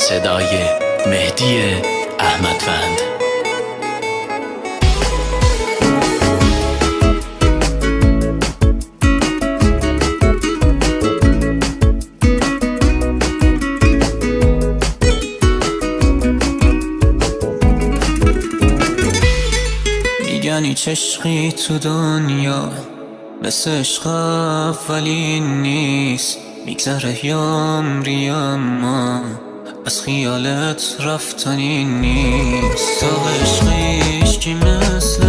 صدای مهدی احمدوند. میگن هیچ عشقی تو دنیا مثل عشق اولین نیست. میگذره عمری اما از خیالت رفتنی نیست. تا عشقیش کی مثل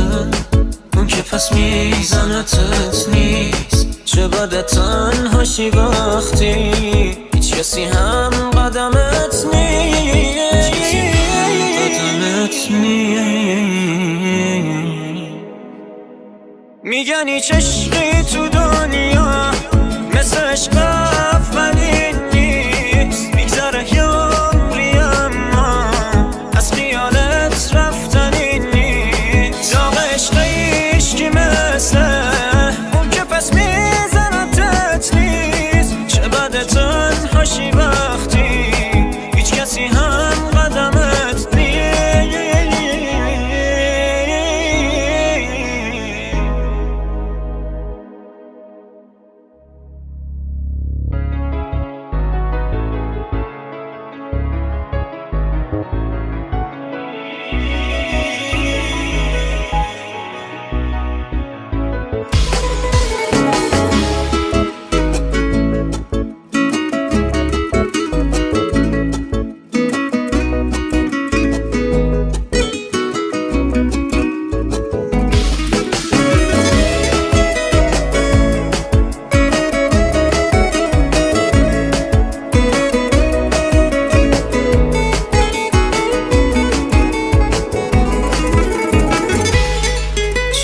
اون که پس میزنتت نیست. چه بده تنهاشی وقتی هیچ کسی هم قدمت نیست. میگن هیچ عشقی تو دنیا مثل عشق اولین نیست. میگذره عمری اما از خیالت رفتنی نیست. داغ عشقیش کی مثل اون که پس میزنتت نیست. چه بده تنهاشی وقتی هیچ کسی هم قدمت نیست.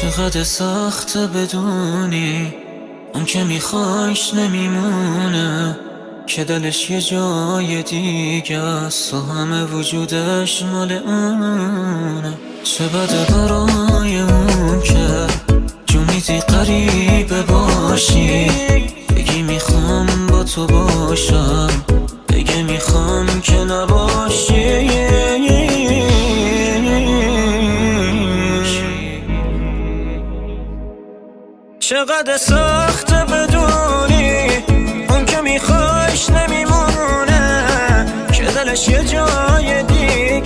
چقدر سخته بدونی اون که میخوایش نمیمونه، که دلش یه جای دیگه است و همه وجودش مال اونه. چه بده برای اون که جونیدی قریبه باشی، بگی میخوام با تو باشم، بگی میخوام که نباشی. چقدر سخته بدونی اون که میخوایش نمیمونه، که دلش یه جای دیگه